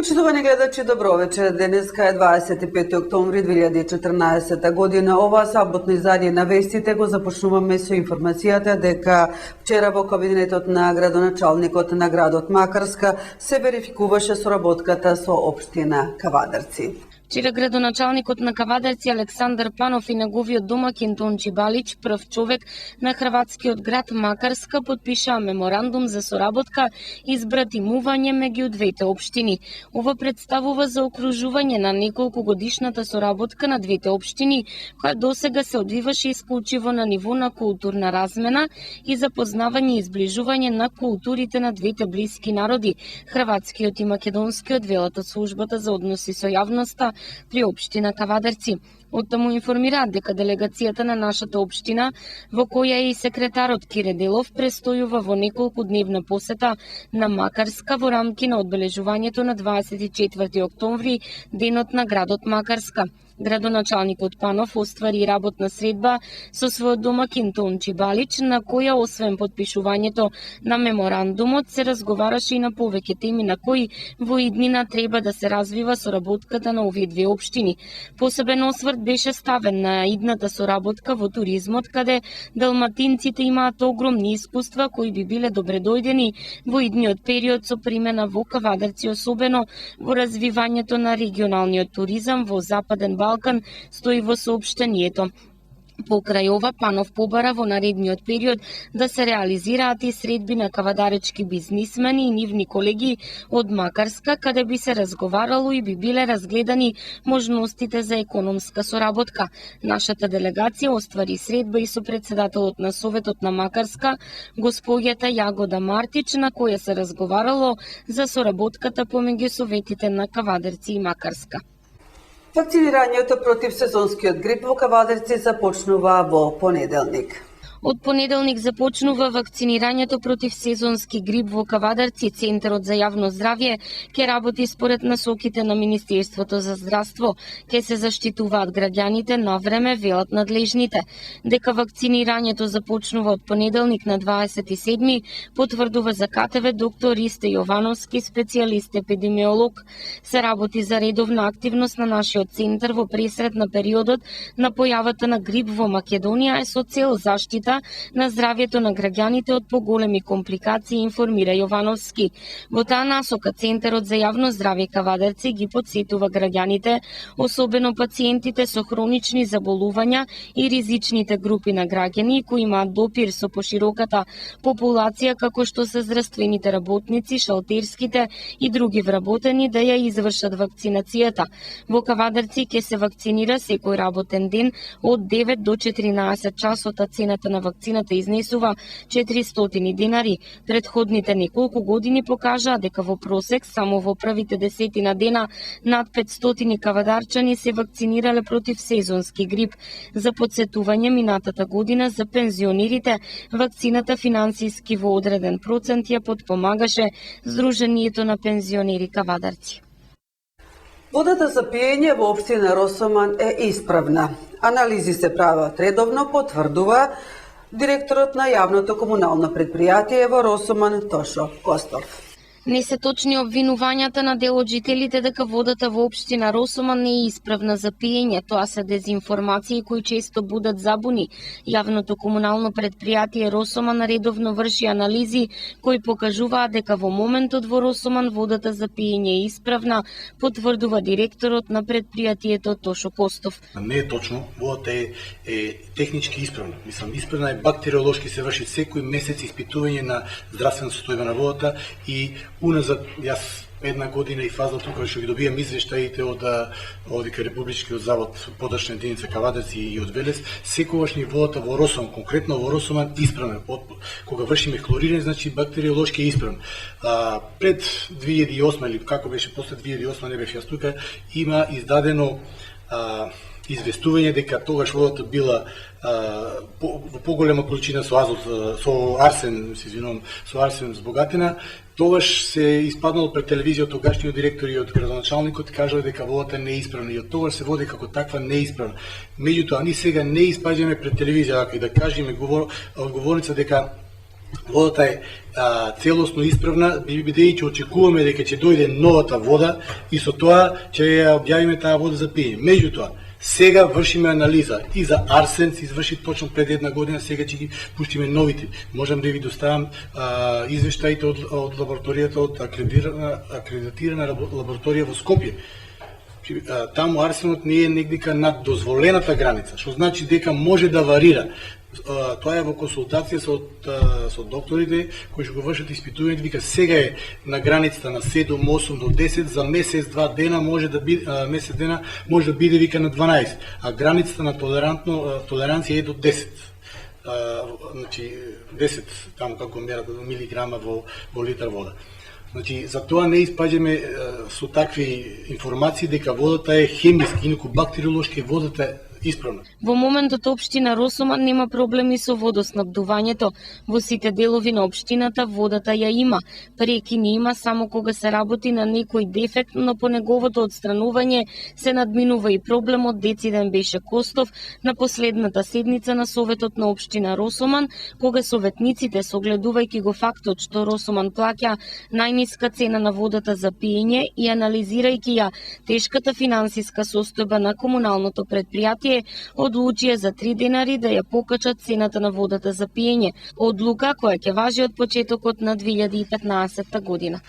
Почитувани гледачи, добро вечер. Денеска е 25 октомври 2014 година. Ова саботно издание на вестите го започнуваме со информацијата дека вчера во кабинетот на градоначалникот на градот Макарска се верификуваше соработката со општина Кавадарци. Вчера градоначалникот на Кавадарци Александар Панов и неговиот домакин Тончи Балич, прв човек на хрватскиот град Макарска, подпишаа меморандум за соработка и избратимување меѓу двете општини. Ова представува заокружување на неколку годишната соработка на двете општини, која досега се одвиваше исклучиво на ниво на културна размена и запознавање и изближување на културите на двете блиски народи, хрватскиот и македонскиот, велат од службата за односи со јавноста при општина Кавадарци. Оттаму информираат дека делегацијата на нашата општина, во која е и секретарот Кире Делов, престојува во неколку дневна посета на Макарска во рамки на одбележувањето на 24 октомври, денот на градот Макарска. Градоначалникот Панов оствари работна средба со својот домакин Тончи Балич, на која освен подпишувањето на меморандумот се разговараше и на повеќе теми на кои во иднина треба да се развива соработката на овие две општини. Посебен осврт беше ставен на идната соработка во туризмот, каде далматинците имаат огромни искуства кои би биле добредојдени во идниот период со примена во Кавадарци, особено во развивањето на регионалниот туризам во Западен Балкан, стои во соопштението. Покрај ова, Панов побара во наредниот период да се реализираат и средби на кавадаречки бизнисмени и нивни колеги од Макарска, каде би се разговарало и би биле разгледани можностите за економска соработка. Нашата делегација оствари средба и со председателот на Советот на Макарска, госпоѓата Јагода Мартич, на која се разговарало за соработката помеѓу советите на Кавадарци и Макарска. Вакцинирањето против сезонскиот грип во Кавадарци започнува во понеделник. Од понеделник започнува вакцинирањето против сезонски грип во Кавадарци. Центарот за јавно здравје ќе работи според насоките на Министерството за здравство. Ќе се заштитуваат граѓаните на време, велат надлежните. Дека вакцинирањето започнува од понеделник на 27, потврдува за КТВ доктор Ристе Јовановски, специјалист епидемиолог. Се работи за редовна активност на нашиот центар во пресред на периодот на појавата на грип во Македонија е со цел заштита на здравјето на граѓаните од поголеми компликации, информира Јовановски. Во таа насока Центарот за јавно здравје Кавадарци ги потсетува граѓаните, особено пациентите со хронични заболувања и ризичните групи на граѓани кои имаат допир со пошироката популација, како што се здравствените работници, шалтерските и други вработени, да ја извршат вакцинацијата. Во Кавадарци ќе се вакцинира секој работен ден од 9 до 14 часот, а цената на вакцината изнесува 400 денари. Предходните неколку години покажаа дека во просек само во првите 10 дена над 500 кавадарчани се вакцинирале против сезонски грип. За подсетување, минатата година за пензионерите вакцината финансиски во одреден процент ја подпомагаше Сдруженијето на пензионери Кавадарци. Водата за пиење во општина Росоман е исправна. Анализи се прават редовно, потврдува директорот на јавното комунално предпријатие во Росоман Тошо Костов. Не се точни обвинувањата на дел од жителите дека водата во општина Росоман не е исправна за пиење. Тоа се дезинформации кои често будат забуни. Јавното комунално предпријатие Росоман редовно врши анализи кои покажуваат дека во моментот во Росоман водата за пиење е исправна, потврдува директорот на предпријатието Тошо Костов. Не е точно, водата е технички исправна. Исправна е бактериолошки, се врши секој месец испитување на здравствена состојба на водата и уназад, јас една година и фаза тука што ги добијам извештаите од Републичкиот завод подашна единица Кавадарци и од Велес, секогаш ни водата во Росоман, конкретно во Росоман, исправна. Кога вршиме хлорирање, значи бактериолошки е исправна. Пред 2008 или како беше после 2008, не беше јас тука, има издадено известување дека тогаш водата била во поголема количина со азот, со арсен збогатена. Тогаш се испаднало пред телевизија тогашниот директор и од градоначалникот, кажале дека водата не е исправна и од тогаш се води како таква неисправна. Меѓутоа, ние сега не испаѓаме пред телевизија, и да кажеме одговорница дека Водата е целосно исправна, бидејќи очекуваме дека ќе дојде новата вода и со тоа ќе ја објавиме таа вода за пиење. Меѓутоа, сега вршиме анализа и за арсен се изврши точно пред една година, сега ќе ги пуштиме новите. Можам да ви доставам извештаите од лабораторијата, од акредитирана лабораторија во Скопје. Таму арсенот не е негдека над дозволената граница, што значи дека може да варира. Тоа е во консултација со докторите кои што го вршат испитувањето, вика сега е на границата на 7, 8 до 10, за месец-два дена може да биде вика на 12, а границата на толеранција е до 10. Значи 10 таму како мерат милиграма во литар вода. Значи, за тоа не испаѓаме со такви информации дека водата е хемиски, инаку бактериолошки водата е исправна. Во моментот општина Росоман нема проблеми со водоснабдувањето. Во сите делови на општината водата ја има. Прекини има само кога се работи на некој дефект, но по неговото отстранување се надминува и проблемот дециден беше Костов на последната седница на Советот на општина Росоман, кога советниците, согледувајќи го фактот што Росоман плаќа најниска цена на водата за пиење и анализирајќи ја тешката финансиска состојба на комуналното предпријатие, одлучија за 3 денари да ја покачат цената на водата за пиење, одлука која ќе важи од почетокот на 2015 година.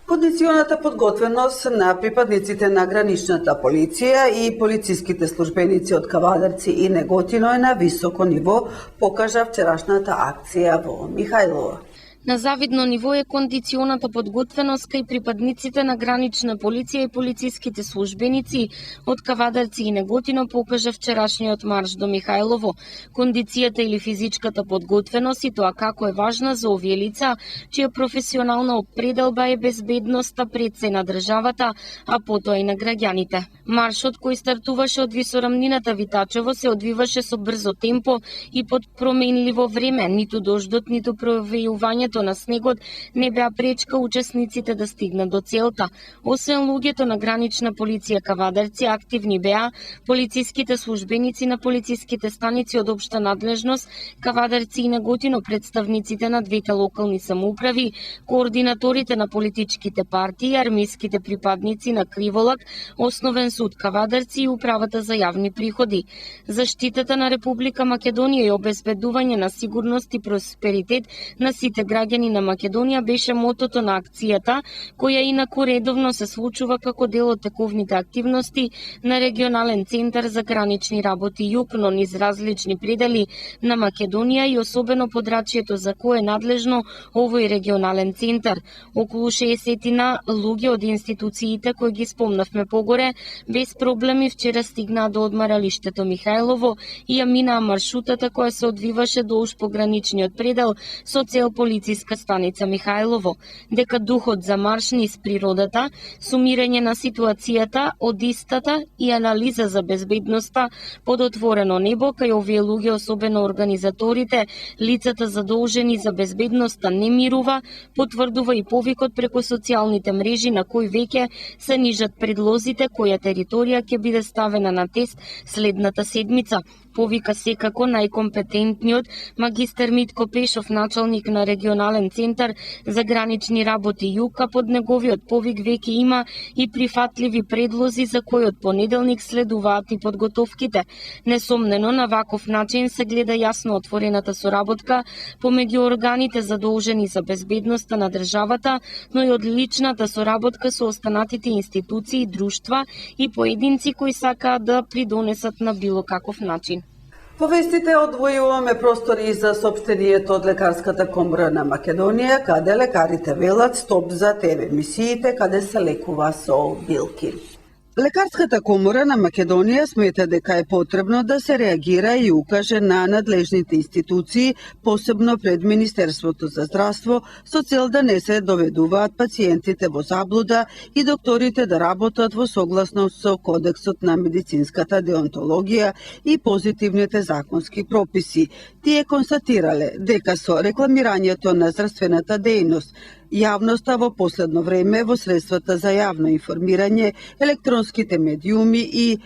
Кондиционата подготвеност на припадниците на граничната полиција и полициските службеници од Кавадарци и Неготино е на високо ниво, покажа вчерашната акција во Михајлово. На завидно ниво е кондиционата подготвеност кај припадниците на гранична полиција и полициските службеници од Кавадарци и Неготино, покажа вчерашниот марш до Михајлово. Кондицијата или физичката подготвеност и тоа како е важна за овие лица, чија професионална определба е безбедноста пред се на државата, а потоа и на граѓаните. Маршот кој стартуваше од висорамнината Витачево се одвиваше со брзо темпо и под променливо време, ниту дождот, ниту провејувањето на снегот не беа пречка учесниците да стигнат до целта. Освен луѓето на гранична полиција Кавадарци, активни беа полициските службеници на полициските станици од општа надлежност Кавадарци и Неготино, представниците на двете локални самоуправи, координаторите на политичките партии, армиските припадници на Криволак, Основен суд Кавадарци и Управата за јавни приходи. Заштитата на Република Македонија и обезбедување на сигурност и просперитет на сите граѓани на Македонија беше мотото на акцијата, која инаку редовно се случува како дел од тековните активности на регионален центар за гранични работи Југ, но низ различни предели на Македонија и особено подрачјето за кое е надлежно овој регионален центар. Околу 60 луѓе од институциите кои ги спомнавме погоре без проблеми вчера стигнаа до одмаралиштето Михајлово и ја минаа маршрутата која се одвиваше долж пограничниот предел со цел полициска станица Михајлово, дека духот за марш низ природата, сумирање на ситуацијата од истата и анализа за безбедноста под отворено небо, кај овие луѓе, особено организаторите, лицата задолжени за безбедноста не мирува, потврдува и повикот преку социјалните мрежи на кој веќе се нижат предлозите која територија ќе биде ставена на тест следната седмица. Повика секако најкомпетентниот магистер Митко Пешов, началник на регионален центар за гранични работи Југ, под неговиот повик веќе има и прифатливи предлози за кои од понеделник следуваат и подготовките. Несомнено, на ваков начин се гледа јасно отворената соработка помеѓу органите задолжени за безбедноста на државата, но и одличната соработка со останатите институции, друштва и поединци кои сакаат да придонесат на било каков начин. По вестите одвојуваме простори за сопштенијето од Лекарската комора на Македонија, каде лекарите велат стоп за ТВ емисиите, каде се лекува со билки. Лекарската комора на Македонија смета дека е потребно да се реагира и укаже на надлежните институции, посебно пред Министерството за здравство, со цел да не се доведуваат пациентите во заблуда и докторите да работат во согласност со Кодексот на медицинската деонтологија и позитивните законски прописи. Тие констатирале дека со рекламирањето на здравствената дејност, јавноста во последно време во средствата за јавно информирање, електронските медиуми и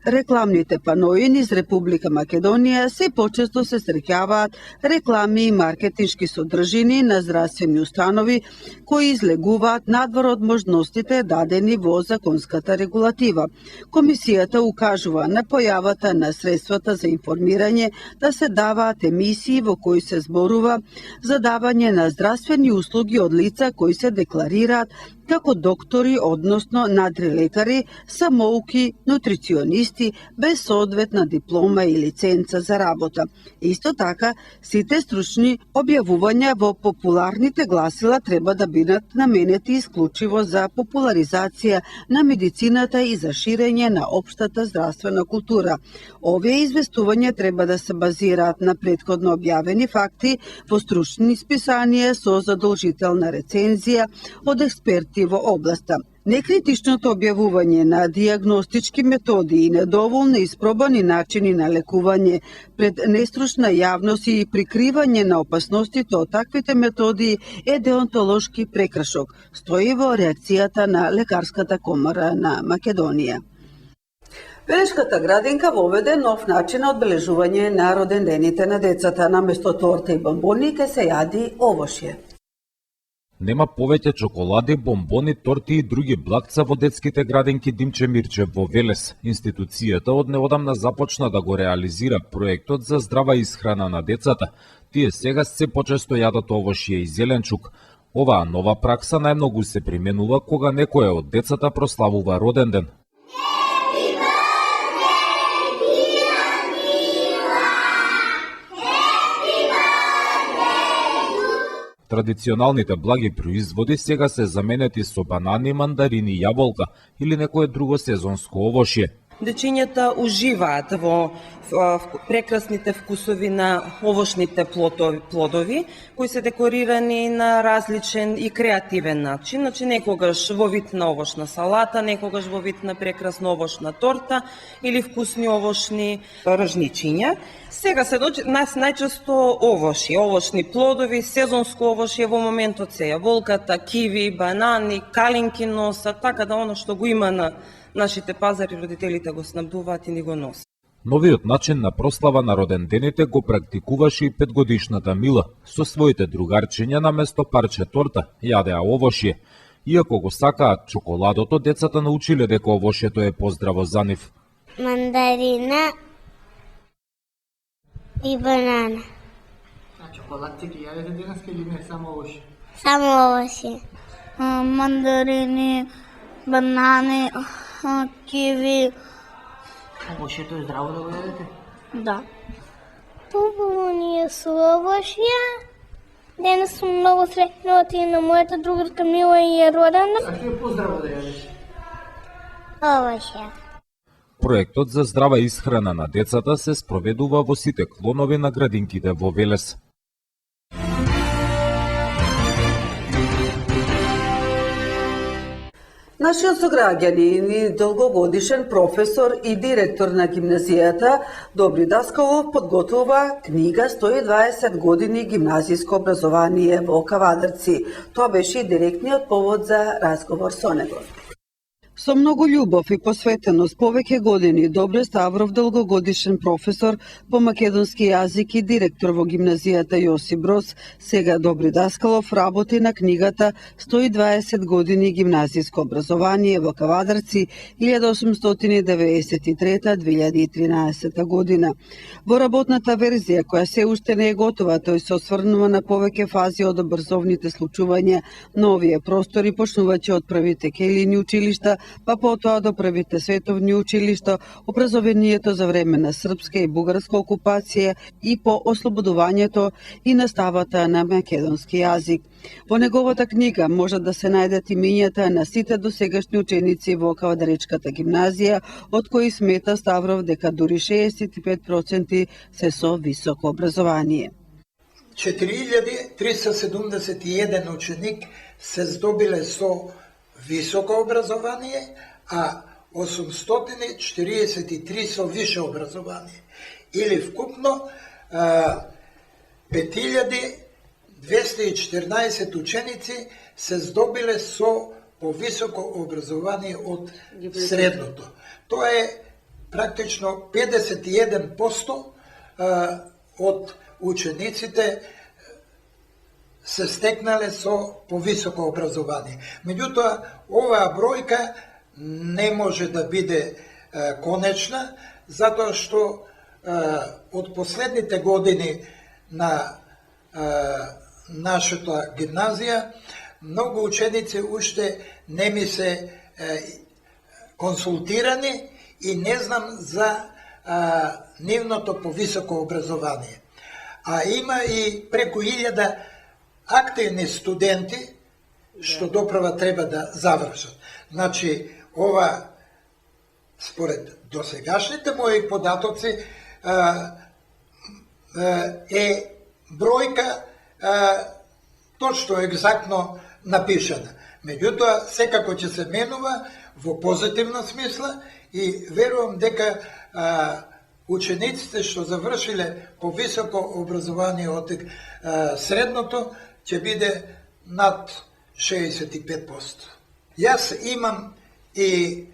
Рекламните панои низ Република Македонија се почесто се среќаваат реклами и маркетиншки содржини на здравствени установи кои излегуваат надвор од можностите дадени во законската регулатива. Комисијата укажува на појавата на средствата за информирање да се даваат емисии во кои се зборува за давање на здравствени услуги од лица кои се декларираат како доктори, односно надрилекари, самоуки, нутриционисти, без соодветна диплома и лиценца за работа. Исто така, сите стручни објавувања во популарните гласила треба да бидат наменети исклучиво за популаризација на медицината и за ширење на општата здравствена култура. Овие известувања треба да се базираат на претходно објавени факти во стручни списанија со задолжителна рецензија од експерти во областа. Некритичното објавување на дијагностички методи и недоволно испробани начини на лекување пред нестручна јавност и прикривање на опасностите од таквите методи е деонтолошки прекршок, стои во реакцијата на Лекарската комора на Македонија. Велешката градинка воведе нов начин на одбележување на родендените на децата. Наместо торта и бомбони ке се јади овошје. Нема повеќе чоколади, бомбони, торти и други блатца во детските градинки Димче Мирчев во Велес. Институцијата од неодамна започна да го реализира проектот за здрава исхрана на децата. Тие сега се почесто јадат овошје и зеленчук. Оваа нова пракса најмногу се применува кога некој од децата прославува роден ден. Традиционалните благи производи сега се заменети со банани, мандарини, јаболка или некое друго сезонско овошје. Дечињата уживаат во прекрасните вкусови на овошните плодови, кои се декорирани на различен и креативен начин. Значи, некогаш во вид на овошна салата, некогаш во вид на прекрасна овошна торта или вкусни овошни ржничиња. Сега се нас најчесто овошни плодови, сезонско овошје во моментот се јаболката, киви, банани, калинки носат, така да оно што го има на нашите пазари, родителите го снабдуваат и ни го носат. Новиот начин на прослава на родендените го практикуваше и 5-годишната Мила. Со своите другарчиња наместо парче торта јадеа овошје. Иако го сакаат чоколадото, децата научиле дека овошјето е поздраво за нив. Мандарина и банана. А чоколадци ги јадете денес или не само овошје? Само овошје. Мандарини, банани, киви. Овошјето е здраво да го јадете? Да. Убаво ни е со овошје. Денес сум многу среќна оти на мојата другарка Мила и е родена. А што е поздраво да јадеш? Овошје. Проектот за здрава исхрана на децата се спроведува во сите клонови на градинките во Велес. Нашиот сограѓанин и долгогодишен професор и директор на гимназијата Добри Даскалов подготвува книга 120 години гимназиско образование во Кавадарци. Тоа беше и директниот повод за разговор со него. Со многу љубов и посветеност повеќе години Добре Ставров, долгогодишен професор по македонски јазик и директор во гимназијата Јосип Броз, сега Добри Даскалов, работи на книгата 120 години гимназиско образование во Кавадарци 1893-2013 година. Во работната верзија, која се уште не е готова, тој се осврнува на повеќе фази од образовните случувања на овие простори, почнувајќи од првите келини училишта, па потоа до првите световни училишта, образованието за време на српска и бугарска окупација и по ослободувањето и наставата на македонски јазик. Во неговата книга може да се најдат имињата на сите досегашни ученици во Кавадаречката гимназија, од кои смета Ставров дека дури 65% се со високо образование. 4371 ученик се здобиле со високо образование, а 843 со више образование. Или вкупно 5214 ученици се здобиле со повисоко образование од средното. Тоа е практично 51% од учениците се стекнале со повисоко образование. Меѓутоа, оваа бројка не може да биде конечна, затоа што од последните години на нашата гимназија многу ученици уште не ми се консултирани и не знам за нивното повисоко образование. А има и преку 1000 активни студенти што доправа треба да завршат. Значи, ова според досегашните мои податоци е бројка точно екзактно напишана. Меѓутоа, секако ќе се менува во позитивна смисла и верувам дека учениците што завршиле повисоко образование од средното ќе биде над 65%. Јас имам и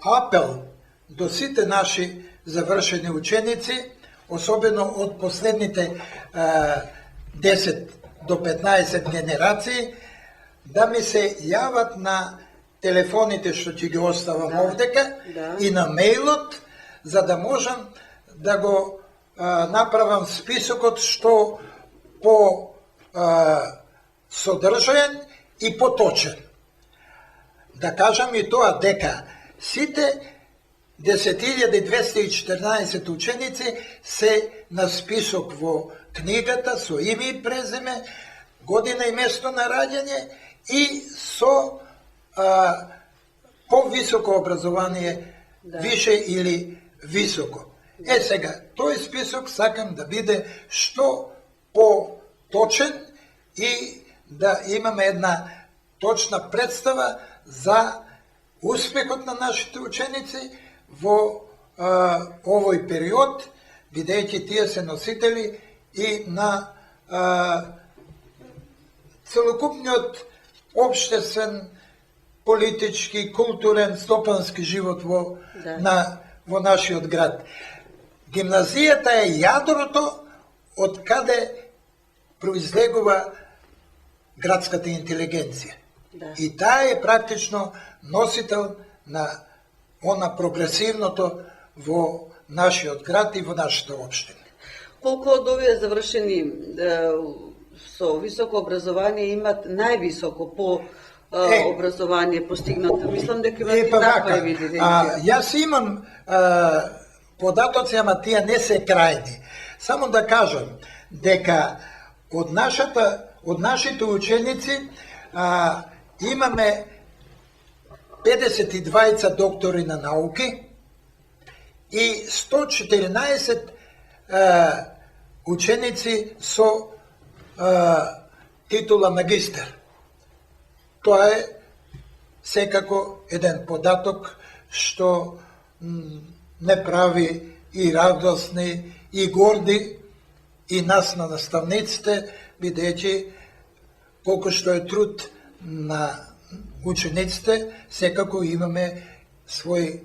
апел до сите наши завршени ученици, особено од последните 10 до 15 генерации, да ми се јават на телефоните што ќе ги оставам овдека и на мејлот, за да можам да го направам списокот што по содржаен и поточен. Да кажам и тоа дека сите 10.214 ученици се на список во книгата со име и презиме, година и место на раѓање и со повисоко образование, више или високо. Сега, тој список сакам да биде што поточен и да имаме една точна представа за успехот на нашите ученици во овој период, бидејќи тие се носители и на целокупниот општествен, политички, културен, стопански живот во нашиот град. Гимназијата е јадрото од каде произлегува градската интелигенција. И таа е практично носител на она прогресивното во нашиот град и во нашата општина. Колку од овие завршени со високо образование имат највисоко по образование постигнато? Мислам дека имат и таква евиденција. Јас имам податоци, ама тие не се крајни. Само да кажам дека од нашите ученици имаме 52 доктори на науки и 114 ученици со титула магистер. Тоа е секако еден податок што не прави и радосни и горди и нас на наставниците, бидејќи колку што е труд на учениците, секако имаме свој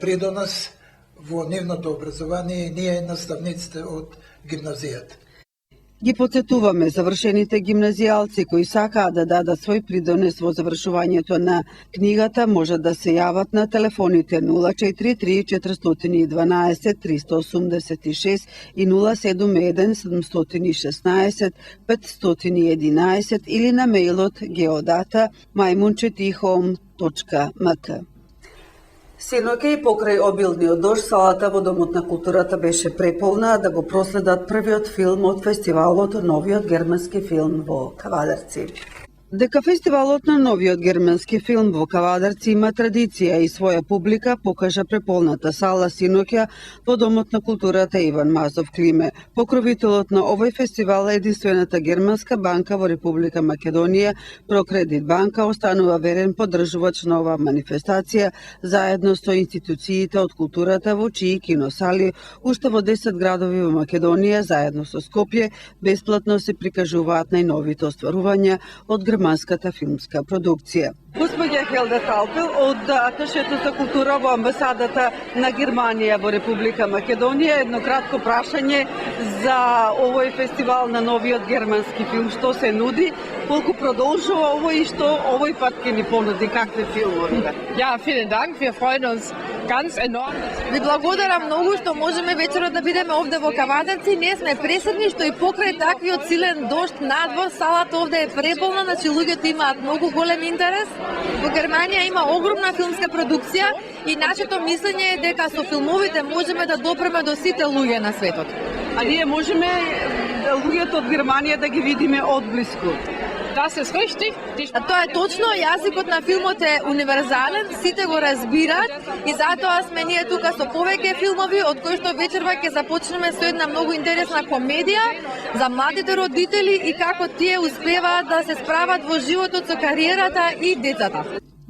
придонос во нивното образование и ние наставниците од гимназијата. Ги потсетуваме завршените гимназијалци кои сакаат да дадат свој придонес во завршувањето на книгата, може да се јават на телефоните 043 412 386 и 071 716 511 или на мејлот geodata@maimunchetihoom.mk. Синоќа и покрај обилниот дожд, салата во Домот на културата беше преполна да го проследат првиот филм од фестивалот Новиот германски филм во Кавадарци. Дека фестивалот на Новиот германски филм во Кавадарци има традиција и своја публика, покажа преполната сала синоќа во Домот на културата Иван Мазов Климе. Покровителот на овој фестивал е единствената германска банка во Република Македонија, Прокредит банка, останува верен поддржувач на оваа манифестација, заедно со институциите од културата во чии киносали уште во 10 градови во Македонија, заедно со Скопје, бесплатно се прикажуваат најновите остварувања од германската филмска продукција. Господја Хелда Талпел од Аташето за култура во амбасадата на Германија во Република Македонија. Едно кратко прашање за овој фестивал на новиот германски филм. Што се нуди, колку продолжува овој и што овој пат ќе ни понуди, какви филмови? Ja, vielen Dank. Wir freuen uns ganz enorm. Ви благодарам многу што можеме вечерот да бидеме овде во Кавадарци. Ние сме пресредни што и покрај таквиот силен дожд надвор салата овде е преполна, значи луѓето имаат многу голем интерес. Во Германија има огромна филмска продукција и нашето мислење е дека со филмовите можеме да допреме до сите луѓе на светот. А ние можеме луѓето од Германија да ги видиме одблиску. Das ist richtig. Тоа е точно, јазикот на филмот е универзален, сите го разбираат и затоа сме ние тука со повеќе филмови, од кои што вечерва ќе започнеме со една многу интересна комедија за младите родители и како тие успеваат да се справат во животот со кариерата и децата.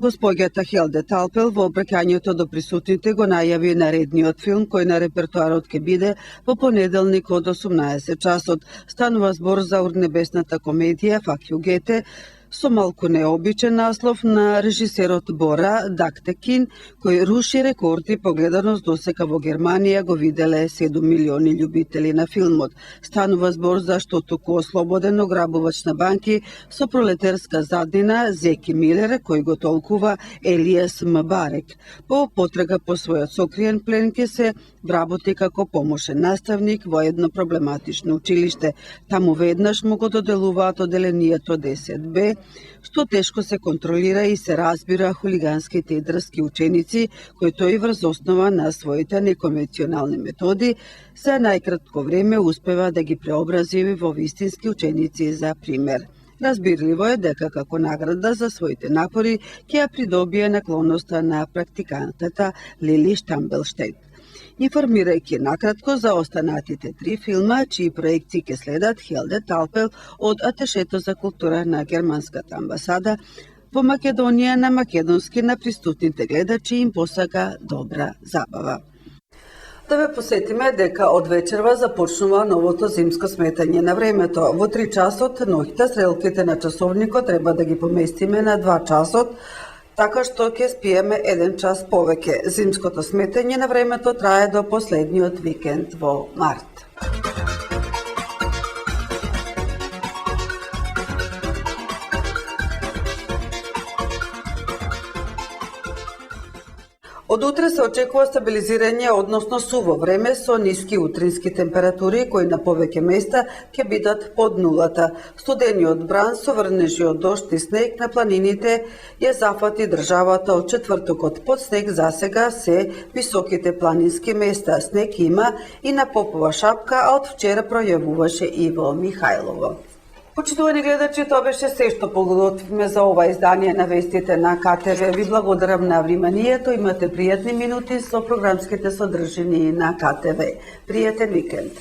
Госпоѓата Хелде Талпел во обраќањето до присутните го најави наредниот филм кој на репертуарот ќе биде во понеделник од 18 часот. Станува збор за урнебесната комедија Fuck you Goethe, со малку необичен наслов на режисерот Бора Дактекин, кој руши рекорди по гледаност досека во Германија го виделе 7 милиони љубители на филмот. Станува збор за што туку ослободен ограбувач на банки со пролетерска заднина Зеки Милер, кој го толкува Елиас Мбарек. По потрага по својот сокриен плен ќе се вработи како помошен наставник во едно проблематично училиште. Таму веднаш му го доделуваат оделението 10Б, што тешко се контролира и се разбира хулиганските и дрски ученици, кои тој врз основа на своите неконвенционални методи за најкратко време успева да ги преобрази во вистински ученици за пример. Разбирливо е дека како награда за своите напори ќе ја придобие наклоноста на практикантата Лили Штамбелштейт. Информирајќи накратко за останатите 3 филма, чии проекции ќе следат, Хелде Талпел од Аташето за култура на Германската амбасада во Македонија на македонски на присутните гледачи им посака добра забава. Да ве посетиме дека од вечерва започнува новото зимско сметање на времето. Во 3 часот ноќта стрелките на часовникот треба да ги поместиме на 2 часот, така што ќе спиеме 1 час повеќе. Зимското сметање на времето трае до последниот викенд во март. Од утре се очекува стабилизирање, односно суво време со ниски утрински температури кои на повеќе места ќе бидат под нулата. Студениот бран со врнежи од дожд и снег на планините ја зафати државата од четвртокот. Под снег засега се високите планински места. Снег има и на Попова шапка, а од вчера пројавуваше и во Михајлово. Почитувани гледачи, тоа беше се што подготвивме за ова издание на вестите на КТВ. Ви благодарам на вниманието, имате пријатни минути со програмските содржини на КТВ. Пријатен викенд.